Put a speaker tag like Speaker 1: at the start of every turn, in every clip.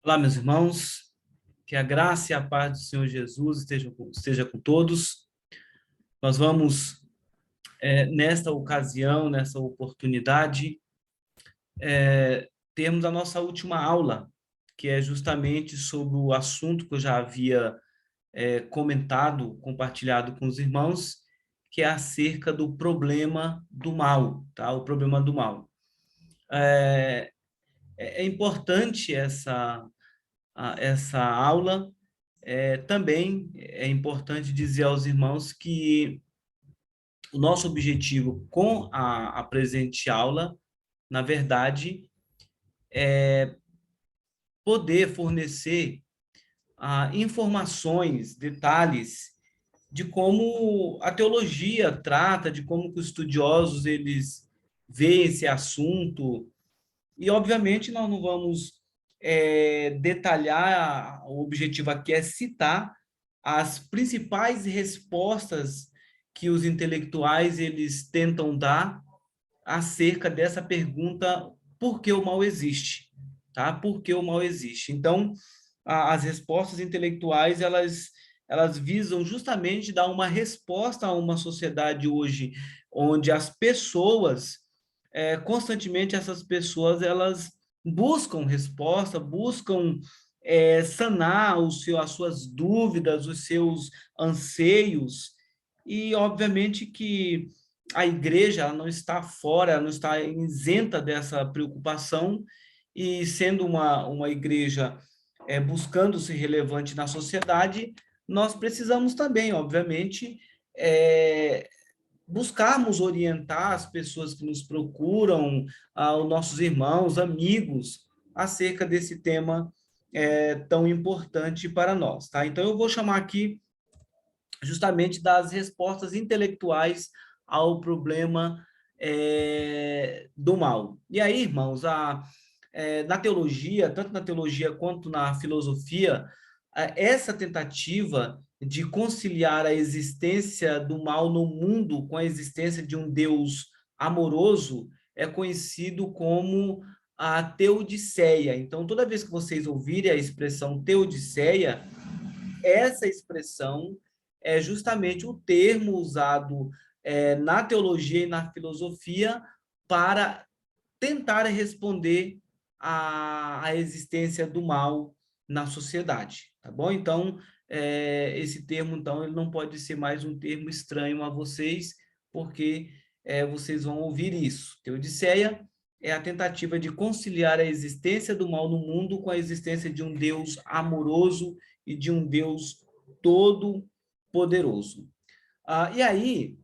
Speaker 1: Olá, meus irmãos, que a graça e a paz do Senhor Jesus esteja com todos. Nós vamos, nesta ocasião, nessa oportunidade, termos a nossa última aula, que é justamente sobre o assunto que eu já havia comentado, compartilhado com os irmãos, que é acerca do problema do mal, tá? O problema do mal. É importante essa aula. Também é importante dizer aos irmãos que o nosso objetivo com a presente aula, na verdade, poder fornecer informações, detalhes de como a teologia trata, de como que os estudiosos eles veem esse assunto. E, obviamente, nós não vamos detalhar, o objetivo aqui é citar as principais respostas que os intelectuais eles tentam dar acerca dessa pergunta: por que o mal existe? Tá? Por que o mal existe? Então, as respostas intelectuais, elas visam justamente dar uma resposta a uma sociedade hoje onde as pessoas, constantemente essas pessoas, elas buscam resposta, buscam sanar as suas dúvidas, os seus anseios, e obviamente que a igreja ela não está fora, ela não está isenta dessa preocupação, e sendo uma igreja buscando ser relevante na sociedade, nós precisamos também, obviamente, é, buscarmos orientar as pessoas que nos procuram, os nossos irmãos, amigos, acerca desse tema tão importante para nós, tá? Então, eu vou chamar aqui justamente das respostas intelectuais ao problema do mal. E aí, irmãos, na teologia, tanto na teologia quanto na filosofia, essa tentativa de conciliar a existência do mal no mundo com a existência de um Deus amoroso é conhecido como a teodiceia. Então, toda vez que vocês ouvirem a expressão teodiceia, essa expressão é justamente o termo usado na teologia e na filosofia para tentar responder à existência do mal na sociedade, tá bom? Então, esse termo, então, ele não pode ser mais um termo estranho a vocês, porque vocês vão ouvir isso. Teodiceia é a tentativa de conciliar a existência do mal no mundo com a existência de um Deus amoroso e de um Deus todo-poderoso. E aí,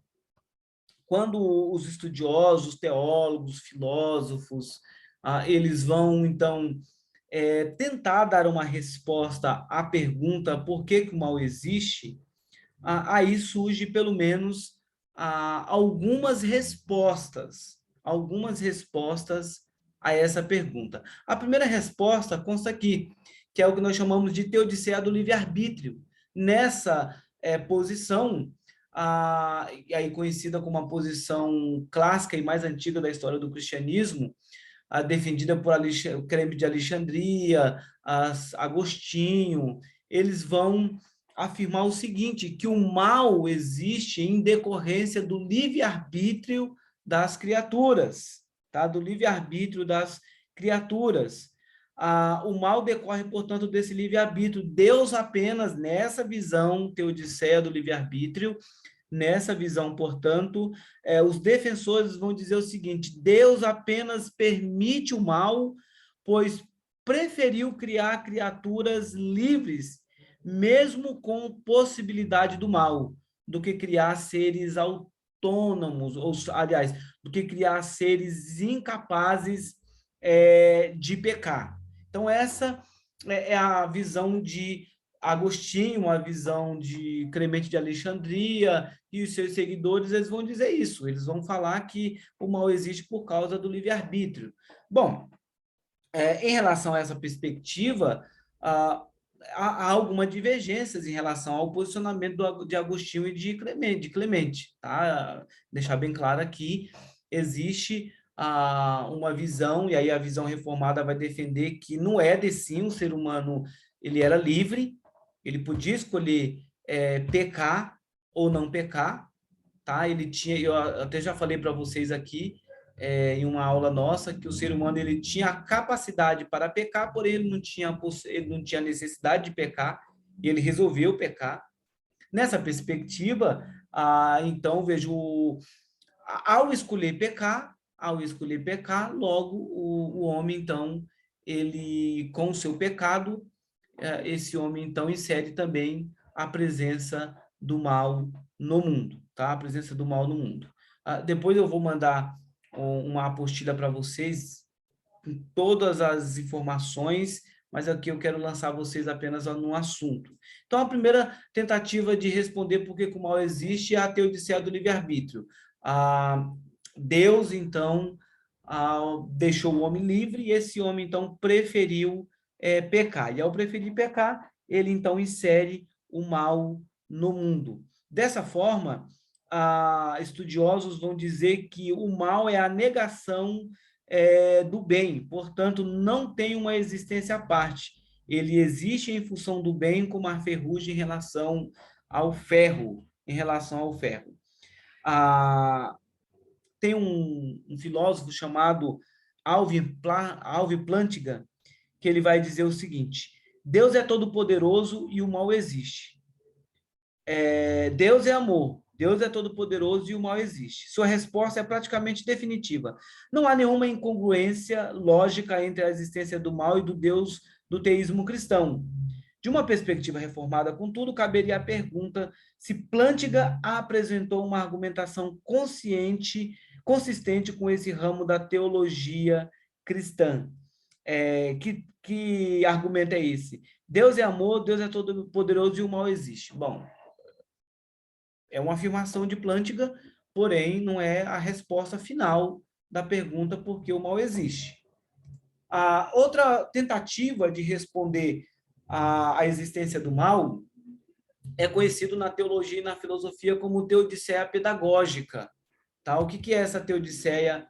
Speaker 1: quando os estudiosos, teólogos, filósofos, eles vão, então, tentar dar uma resposta à pergunta por que o mal existe, aí surge, pelo menos, algumas respostas a essa pergunta. A primeira resposta consta aqui, que é o que nós chamamos de teodiceia do livre-arbítrio. Nessa posição, aí conhecida como a posição clássica e mais antiga da história do cristianismo, defendida por Clemente de Alexandria, Agostinho, eles vão afirmar o seguinte, que o mal existe em decorrência do livre-arbítrio das criaturas, tá? Do livre-arbítrio das criaturas. O mal decorre, portanto, desse livre-arbítrio. Deus apenas, nessa visão teodiceia do livre-arbítrio, nessa visão, portanto, os defensores vão dizer o seguinte: Deus apenas permite o mal, pois preferiu criar criaturas livres, mesmo com possibilidade do mal, do que criar seres autônomos, ou, aliás, do que criar seres incapazes de pecar. Então, essa é a visão de Agostinho, a visão de Clemente de Alexandria, e os seus seguidores, eles vão dizer isso, eles vão falar que o mal existe por causa do livre-arbítrio. Bom, em relação a essa perspectiva, há algumas divergências em relação ao posicionamento de Agostinho e de Clemente, tá? Deixar bem claro aqui, existe uma visão, e aí a visão reformada vai defender que no Éden, sim, o ser humano ele era livre, ele podia escolher pecar ou não pecar, tá? Ele tinha, eu até já falei para vocês aqui, em uma aula nossa, que o ser humano ele tinha a capacidade para pecar, porém ele não tinha necessidade de pecar, e ele resolveu pecar. Nessa perspectiva, então vejo, ao escolher pecar, logo o homem, então, ele, com o seu pecado, esse homem, então, insere também a presença do mal no mundo, tá? A presença do mal no mundo. Depois eu vou mandar uma apostila para vocês, com todas as informações, mas aqui eu quero lançar vocês apenas no assunto. Então, a primeira tentativa de responder por que o mal existe é a teodiceia do livre-arbítrio. Deus, então, deixou o homem livre e esse homem, então, preferiu pecar. E ao preferir pecar, ele, então, insere o mal no mundo. Dessa forma, estudiosos vão dizer que o mal é a negação do bem, portanto, não tem uma existência à parte. Ele existe em função do bem, como a ferrugem em relação ao ferro, tem um filósofo chamado Alvin Plantinga, que ele vai dizer o seguinte: Deus é todo-poderoso e o mal existe. Deus é amor, Deus é todo-poderoso e o mal existe. Sua resposta é praticamente definitiva. Não há nenhuma incongruência lógica entre a existência do mal e do Deus do teísmo cristão. De uma perspectiva reformada, contudo, caberia a pergunta se Plantinga apresentou uma argumentação consistente com esse ramo da teologia cristã. Que argumento é esse? Deus é amor, Deus é todo-poderoso e o mal existe. Bom, é uma afirmação de Plantinga, porém não é a resposta final da pergunta por que o mal existe. A outra tentativa de responder à existência do mal é conhecido na teologia e na filosofia como teodiceia pedagógica. Tá? O que é essa teodiceia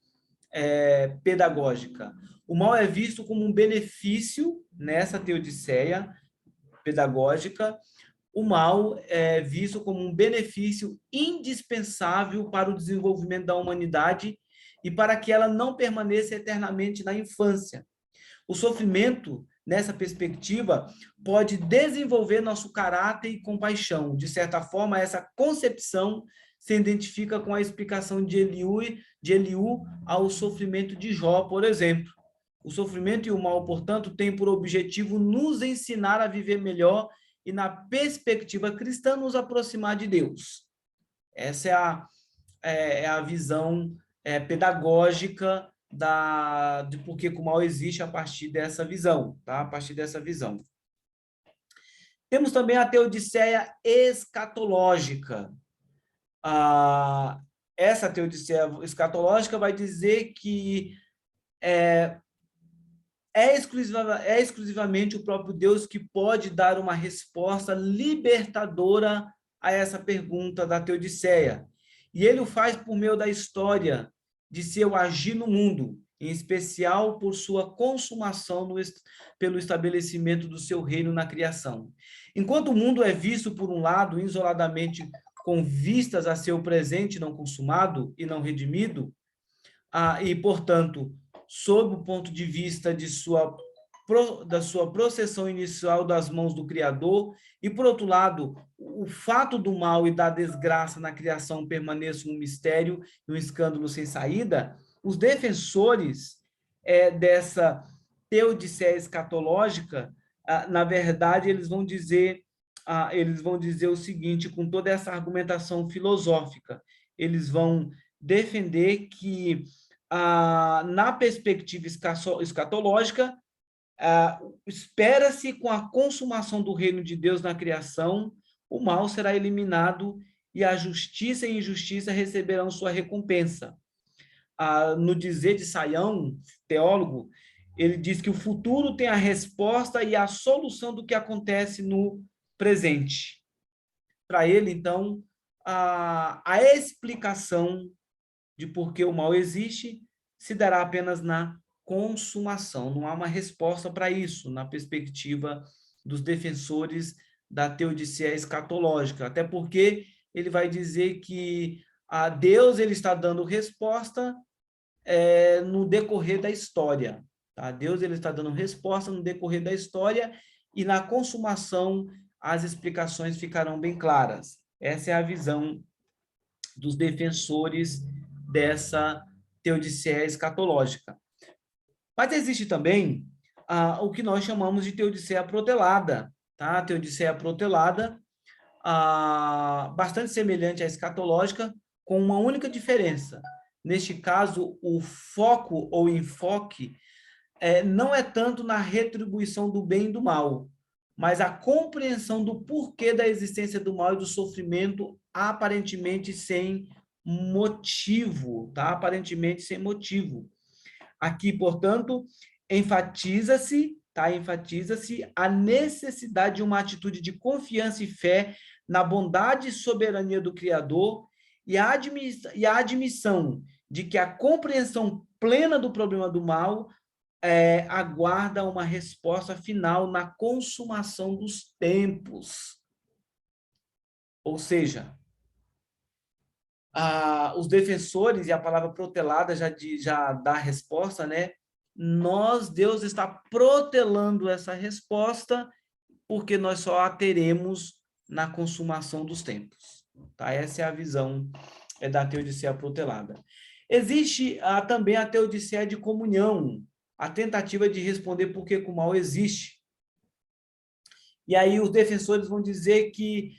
Speaker 1: pedagógica? O mal é visto como um benefício nessa teodiceia pedagógica. O mal é visto como um benefício indispensável para o desenvolvimento da humanidade e para que ela não permaneça eternamente na infância. O sofrimento, nessa perspectiva, pode desenvolver nosso caráter e compaixão. De certa forma, essa concepção se identifica com a explicação de Eliú ao sofrimento de Jó, por exemplo. O sofrimento e o mal, portanto, têm por objetivo nos ensinar a viver melhor e, na perspectiva cristã, nos aproximar de Deus. Essa é a visão pedagógica de por que o mal existe a partir dessa visão, tá? A partir dessa visão. Temos também a teodiceia escatológica. Essa teodiceia escatológica vai dizer que é exclusivamente o próprio Deus que pode dar uma resposta libertadora a essa pergunta da teodiceia. E ele o faz por meio da história de seu agir no mundo, em especial por sua consumação pelo estabelecimento do seu reino na criação. Enquanto o mundo é visto, por um lado, isoladamente, com vistas a seu presente não consumado e não redimido, e, portanto, sob o ponto de vista da sua processão inicial das mãos do Criador, e, por outro lado, o fato do mal e da desgraça na criação permaneça um mistério e um escândalo sem saída, os defensores dessa teodiceia escatológica, na verdade, eles vão dizer o seguinte, com toda essa argumentação filosófica, eles vão defender que, na perspectiva escatológica, espera-se, com a consumação do reino de Deus na criação, o mal será eliminado e a justiça e a injustiça receberão sua recompensa. No dizer de Saião, teólogo, ele diz que o futuro tem a resposta e a solução do que acontece no presente. Para ele, então, a explicação de por que o mal existe se dará apenas na consumação. Não há uma resposta para isso, na perspectiva dos defensores da teodiceia escatológica, até porque ele vai dizer que a Deus ele está dando resposta no decorrer da história. Tá? Deus ele está dando resposta no decorrer da história e na consumação as explicações ficarão bem claras. Essa é a visão dos defensores dessa teodiceia escatológica. Mas existe também o que nós chamamos de teodiceia protelada. Tá? A teodiceia protelada, bastante semelhante à escatológica, com uma única diferença. Neste caso, o foco ou enfoque não é tanto na retribuição do bem e do mal, mas a compreensão do porquê da existência do mal e do sofrimento aparentemente sem motivo, tá? Aparentemente sem motivo. Aqui, portanto, enfatiza-se, tá? Enfatiza-se a necessidade de uma atitude de confiança e fé na bondade e soberania do Criador e a admissão de que a compreensão plena do problema do mal aguarda uma resposta final na consumação dos tempos. Ou seja, os defensores, e a palavra protelada já dá a resposta, né? Deus está protelando essa resposta, porque nós só a teremos na consumação dos tempos. Tá? Essa é a visão da teodiceia protelada. Existe também a teodiceia de comunhão, a tentativa de responder por que o mal existe. E aí os defensores vão dizer que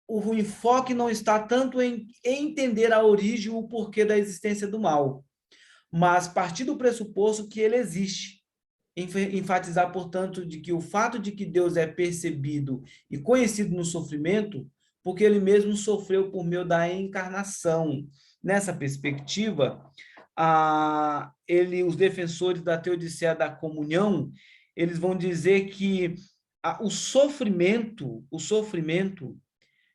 Speaker 1: o enfoque não está tanto em entender a origem ou o porquê da existência do mal, mas partir do pressuposto que ele existe. Enfatizar, portanto, de que o fato de que Deus é percebido e conhecido no sofrimento, porque ele mesmo sofreu por meio da encarnação. Nessa perspectiva, os defensores da teodiceia da comunhão, eles vão dizer que o sofrimento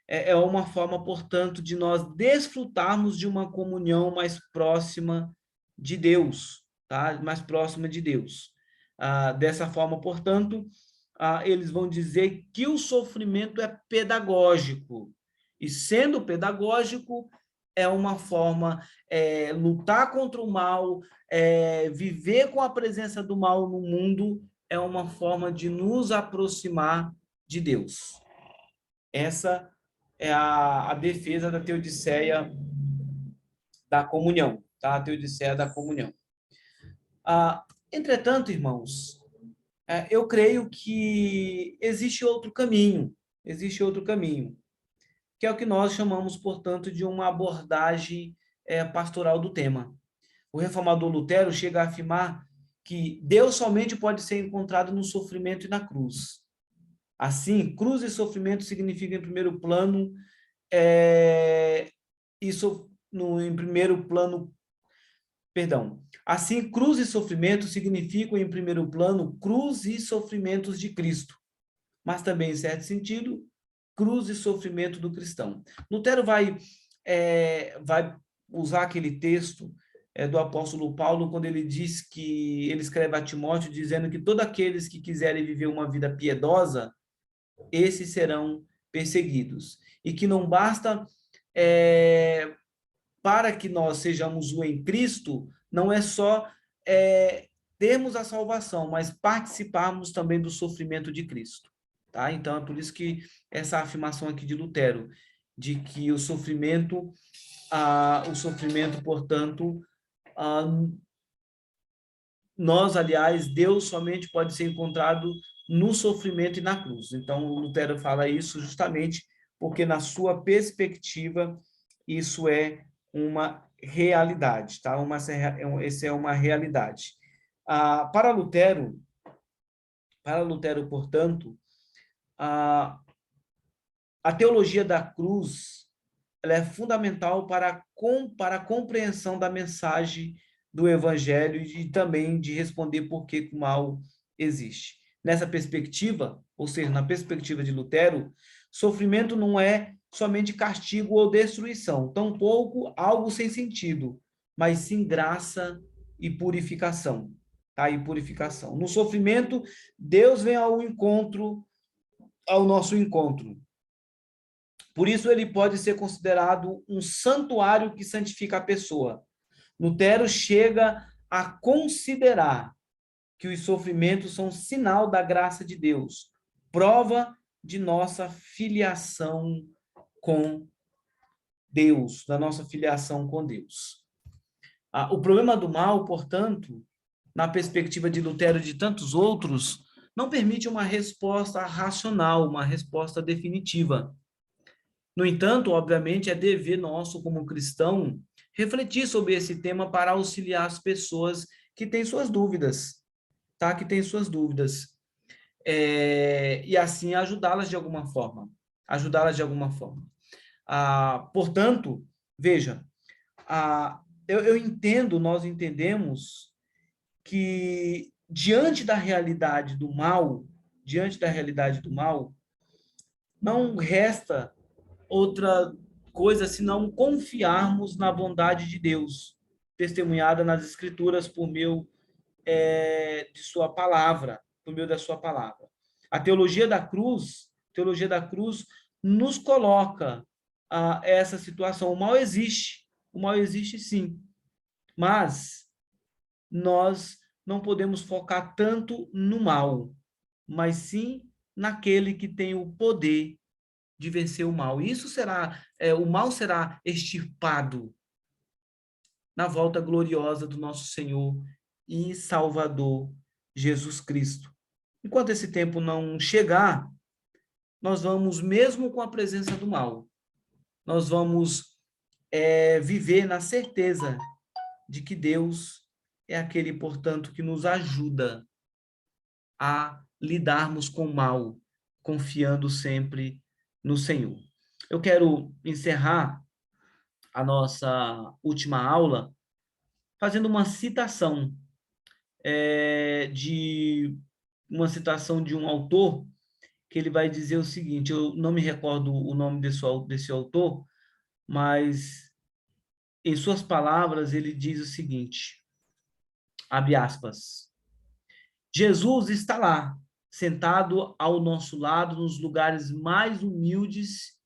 Speaker 1: é uma forma, portanto, de nós desfrutarmos de uma comunhão mais próxima de Deus, tá? Mais próxima de Deus. Dessa forma, portanto, eles vão dizer que o sofrimento é pedagógico. E sendo pedagógico, é uma forma lutar contra o mal, viver com a presença do mal no mundo, é uma forma de nos aproximar de Deus. Essa é a defesa da teodiceia da comunhão, tá? A teodiceia da comunhão. Entretanto, irmãos, eu creio que existe outro caminho, que é o que nós chamamos, portanto, de uma abordagem pastoral do tema. O reformador Lutero chega a afirmar que Deus somente pode ser encontrado no sofrimento e na cruz. Assim, cruz e sofrimento significam, em primeiro plano, em primeiro plano, perdão. Assim, cruz e sofrimento significam, em primeiro plano, cruz e sofrimentos de Cristo, mas também, em certo sentido, cruz e sofrimento do cristão. Lutero vai usar aquele texto do apóstolo Paulo, quando ele diz que ele escreve a Timóteo, dizendo que todos aqueles que quiserem viver uma vida piedosa, esses serão perseguidos. E que não basta para que nós sejamos um em Cristo, não é só termos a salvação, mas participarmos também do sofrimento de Cristo. Tá? Então, é por isso que essa afirmação aqui de Lutero, de que o sofrimento, portanto, Deus somente pode ser encontrado no sofrimento e na cruz. Então, o Lutero fala isso justamente porque, na sua perspectiva, isso é uma realidade, tá? Essa é uma realidade. Para Lutero, portanto, a teologia da cruz ela é fundamental para a compreensão da mensagem do Evangelho e também de responder por que o mal existe. Nessa perspectiva, ou seja, na perspectiva de Lutero, sofrimento não é somente castigo ou destruição, tampouco algo sem sentido, mas sim graça e purificação. Tá? E purificação. No sofrimento, Deus vem ao nosso encontro. Por isso, ele pode ser considerado um santuário que santifica a pessoa. Lutero chega a considerar que os sofrimentos são sinal da graça de Deus, prova de nossa filiação com Deus, da nossa filiação com Deus. O problema do mal, portanto, na perspectiva de Lutero e de tantos outros, não permite uma resposta racional, uma resposta definitiva. No entanto, obviamente, é dever nosso como cristão refletir sobre esse tema para auxiliar as pessoas que têm suas dúvidas, tá? Que têm suas dúvidas. E assim ajudá-las de alguma forma. Ajudá-las de alguma forma. Portanto, veja, eu entendo, nós entendemos que diante da realidade do mal, não resta outra coisa senão confiarmos na bondade de Deus, testemunhada nas Escrituras por meio de sua palavra, por meio da sua palavra. A teologia da cruz nos coloca essa situação. O mal existe sim, mas nós não podemos focar tanto no mal, mas sim naquele que tem o poder de vencer o mal. Isso será, o mal será extirpado na volta gloriosa do nosso Senhor e Salvador Jesus Cristo. Enquanto esse tempo não chegar, nós vamos, mesmo com a presença do mal, nós vamos viver na certeza de que Deus é aquele, portanto, que nos ajuda a lidarmos com o mal, confiando sempre no Senhor. Eu quero encerrar a nossa última aula fazendo uma citação de um autor que ele vai dizer o seguinte, eu não me recordo o nome desse autor, mas em suas palavras ele diz o seguinte, abre aspas, Jesus está lá, sentado ao nosso lado nos lugares mais humildes.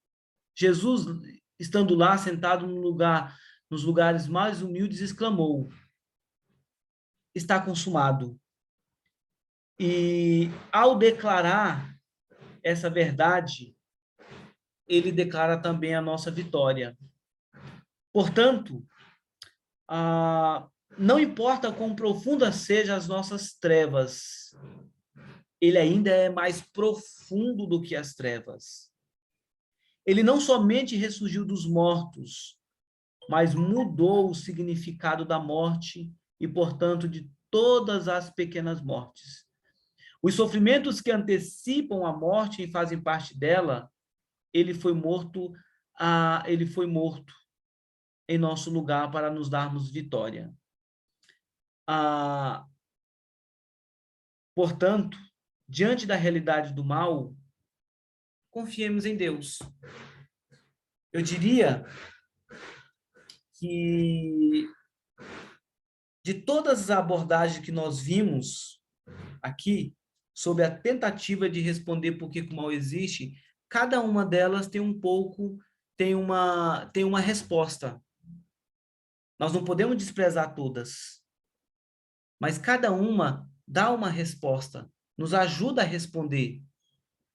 Speaker 1: Jesus, estando lá, sentado nos lugares mais humildes, exclamou, está consumado. E ao declarar essa verdade, ele declara também a nossa vitória. Portanto, não importa quão profundas sejam as nossas trevas, ele ainda é mais profundo do que as trevas. Ele não somente ressurgiu dos mortos, mas mudou o significado da morte e, portanto, de todas as pequenas mortes. Os sofrimentos que antecipam a morte e fazem parte dela, ele foi morto em nosso lugar para nos darmos vitória. Portanto, diante da realidade do mal, confiemos em Deus. Eu diria que de todas as abordagens que nós vimos aqui, sobre a tentativa de responder por que o mal existe, cada uma delas tem uma resposta. Nós não podemos desprezar todas, mas cada uma dá uma resposta, nos ajuda a responder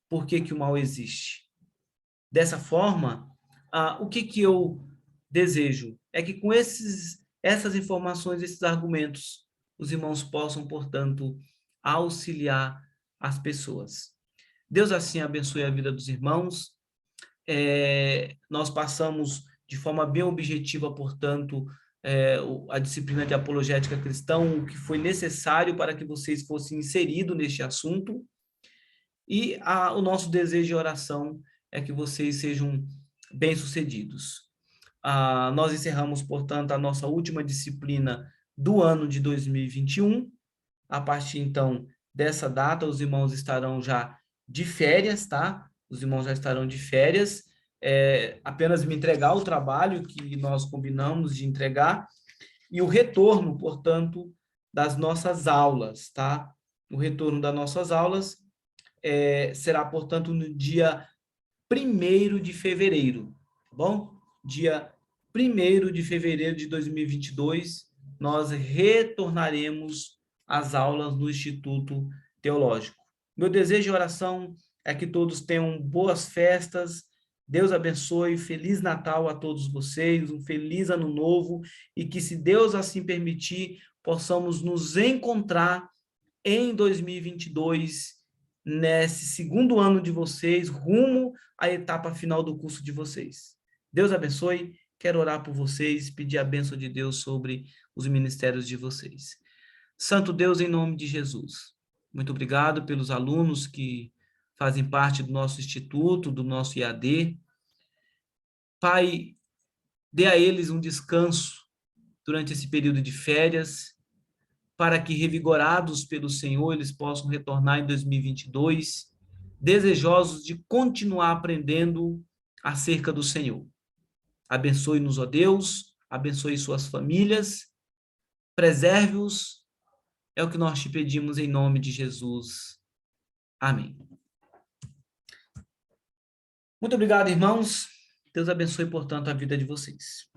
Speaker 1: por que o mal existe. Dessa forma, o que eu desejo é que com essas informações, esses argumentos, os irmãos possam, portanto, auxiliar as pessoas. Deus assim abençoe a vida dos irmãos. Nós passamos de forma bem objetiva, portanto, a disciplina de apologética cristã, o que foi necessário para que vocês fossem inseridos neste assunto. E o nosso desejo e oração é que vocês sejam bem-sucedidos. Nós encerramos, portanto, a nossa última disciplina do ano de 2021. A partir, então, dessa data, os irmãos estarão já de férias, tá? Os irmãos já estarão de férias. Apenas me entregar o trabalho que nós combinamos de entregar e o retorno, portanto, das nossas aulas, tá? O retorno das nossas aulas será, portanto, no dia 1º de fevereiro, tá bom? Dia 1º de fevereiro de 2022, nós retornaremos às aulas no Instituto Teológico. Meu desejo e oração é que todos tenham boas festas, Deus abençoe, Feliz Natal a todos vocês, um feliz Ano Novo, e que, se Deus assim permitir, possamos nos encontrar em 2022, nesse segundo ano de vocês, rumo à etapa final do curso de vocês. Deus abençoe, quero orar por vocês, pedir a bênção de Deus sobre os ministérios de vocês. Santo Deus, em nome de Jesus, muito obrigado pelos alunos que fazem parte do nosso instituto, do nosso IAD. Pai, dê a eles um descanso durante esse período de férias, para que, revigorados pelo Senhor, eles possam retornar em 2022, desejosos de continuar aprendendo acerca do Senhor. Abençoe-nos, ó Deus, abençoe suas famílias, preserve-os, é o que nós te pedimos em nome de Jesus. Amém. Muito obrigado, irmãos. Deus abençoe, portanto, a vida de vocês.